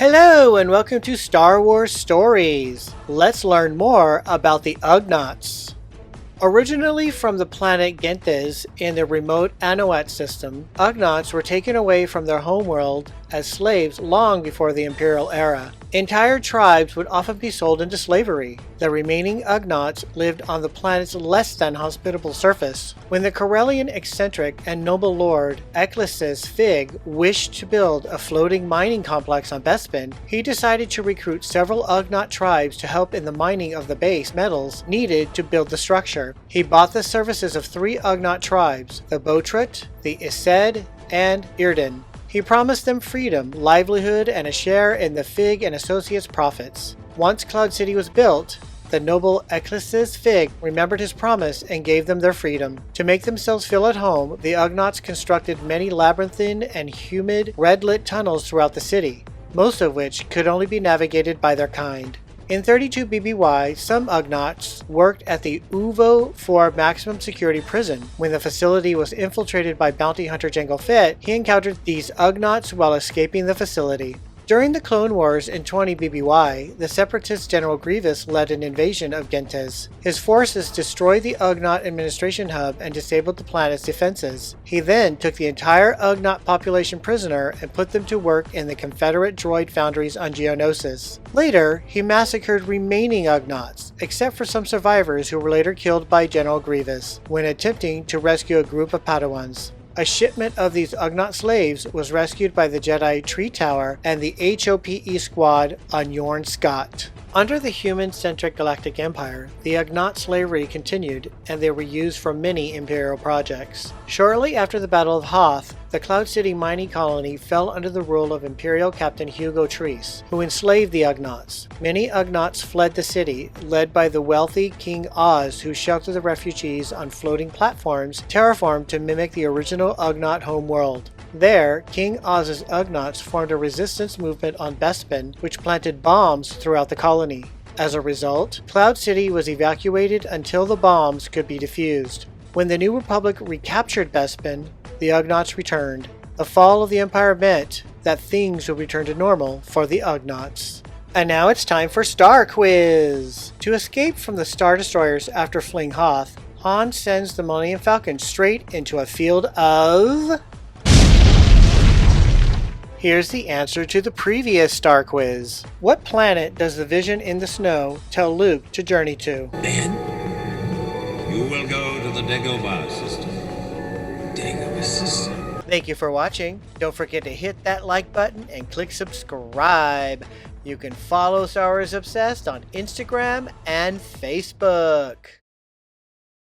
Hello and welcome to Star Wars Stories. Let's learn more about the Ugnaughts. Originally from the planet Gentes in the remote Ugnaughts system, Ugnaughts were taken away from their homeworld as slaves long before the Imperial era. Entire tribes would often be sold into slavery. The remaining Ugnaughts lived on the planet's less than hospitable surface. When the Corellian eccentric and noble lord Eclysis Fig wished to build a floating mining complex on Bespin, he decided to recruit several Ugnaught tribes to help in the mining of the base metals needed to build the structure. He bought the services of three Ugnaught tribes, the Botrut, the Ised, and Irden. He promised them freedom, livelihood, and a share in the Fig and Associates' profits. Once Cloud City was built, the noble Eclysis Fig remembered his promise and gave them their freedom. To make themselves feel at home, the Ugnaughts constructed many labyrinthine and humid, red-lit tunnels throughout the city, most of which could only be navigated by their kind. In 32 BBY, some Ugnaughts worked at the Uvo for maximum security prison. When the facility was infiltrated by bounty hunter Jango Fett, he encountered these Ugnaughts while escaping the facility. During the Clone Wars in 20 BBY, the Separatist General Grievous led an invasion of Gentes. His forces destroyed the Ugnaught administration hub and disabled the planet's defenses. He then took the entire Ugnaught population prisoner and put them to work in the Confederate droid foundries on Geonosis. Later, he massacred remaining Ugnaughts, except for some survivors who were later killed by General Grievous when attempting to rescue a group of Padawans. A shipment of these Ugnaught slaves was rescued by the Jedi Tree Tower and the HOPE squad on Yorn Scott. Under the human-centric Galactic Empire, the Ugnaught slavery continued, and they were used for many Imperial projects. Shortly after the Battle of Hoth, the Cloud City mining colony fell under the rule of Imperial Captain Hugo Treese, who enslaved the Ugnaughts. Many Ugnaughts fled the city, led by the wealthy King Oz, who sheltered the refugees on floating platforms terraformed to mimic the original Ugnaught homeworld. There, King Oz's Ugnaughts formed a resistance movement on Bespin, which planted bombs throughout the colony. As a result, Cloud City was evacuated until the bombs could be defused. When the New Republic recaptured Bespin, the Ugnaughts returned. The fall of the Empire meant that things would return to normal for the Ugnaughts. And now it's time for Star Quiz! To escape from the Star Destroyers after fleeing Hoth, Han sends the Millennium Falcon straight into a field of... Here's the answer to the previous Star Quiz. What planet does the Vision in the snow tell Luke to journey to? Ben, you will go to the Dagobah system. Dagobah system. Thank you for watching. Don't forget to hit that like button and click subscribe. You can follow Star Wars Obsessed on Instagram and Facebook.